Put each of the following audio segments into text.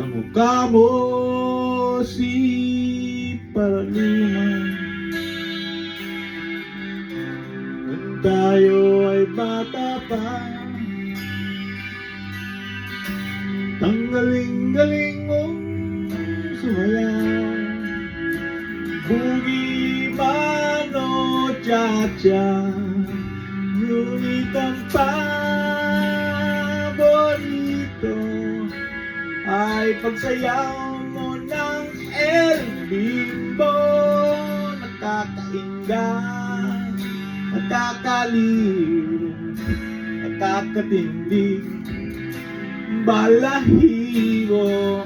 ang mukha mo si Paraliman. Nung tayo ay bata pa, ang galing-galing mong sumayaw. Boogie man o cha-cha, ngunit ang paborito ay pagsayaw mo ng El Bimbo. Nakakaingga, nakakaliw, nakakatindig, balahibo.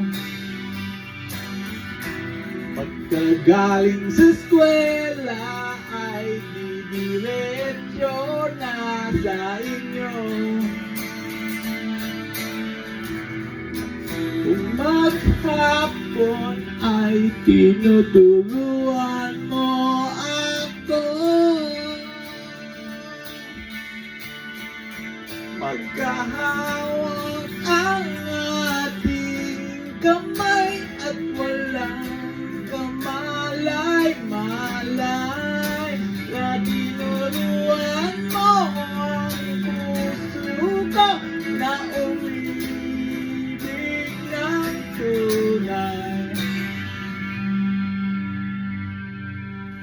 Pagkagaling sa eskwela ay didiretso na sa inyo. Kung maghapon ay tinuturuan mo ako. Magkahawak ang ating kamay at walang kamalay-malay na tinuruan mo ang puso ko na umibig ng tunay.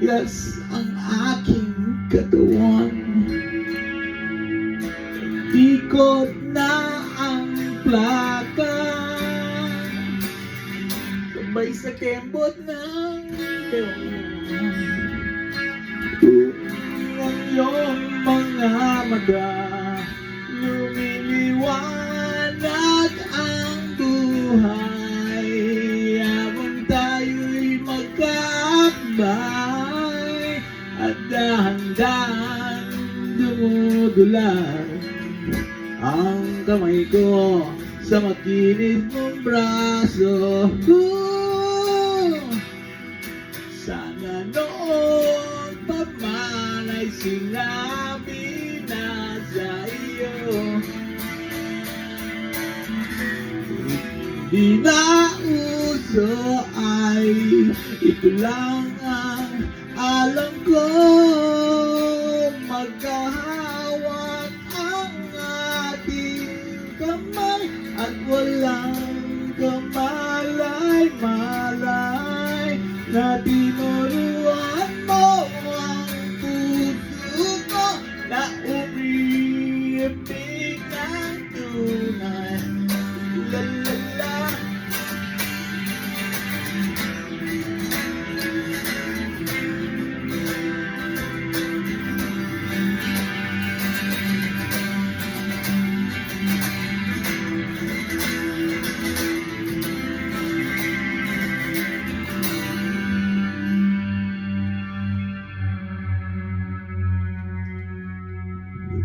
Yes, ang aking katawan, ikot na ang plaka, sabay sa kembot ng ang iyong mga mata, lumiliwanag ang buhay habang tayo'y magkakbay at dahan-dahan dumudulas ang kamay ko sa makinis mong braso. Sana noon pa man ay sinabi na sa iyo, di na uso ay ito lang ang alam ko. Magkahawak ang ating kamay at walang kamalay-malay na tinuruan mo ang puso ko na umiibig ng tunay. La la la.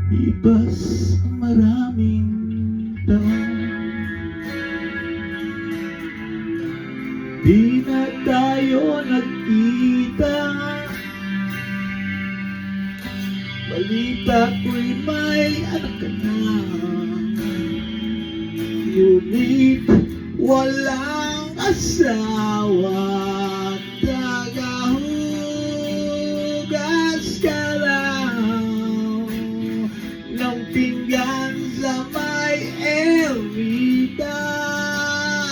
Lumipas ang maraming taon, di na tayo nagkita. Balita ko'y may anak ka na, ngunit walang asawa. Tagahugas ka lang ng pinggan sa may Elvita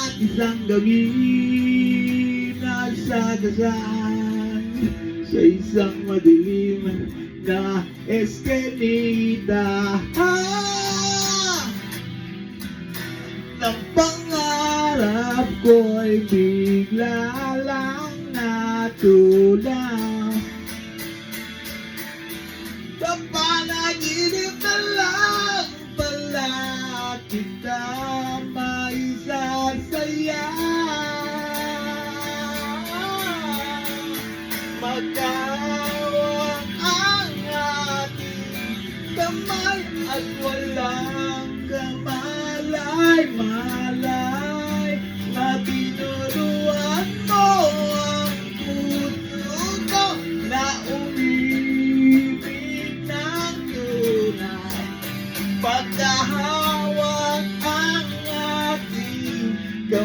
at isang gabi nasagasaan sa isang madilim na eskenita. Ng pangarap ko'y bigla lang natulang. Sa panaginip na lang pala kita maisasaya. Magkawang ang ating kamay at walang kamalay-malay na tinuruan mo ang puso ko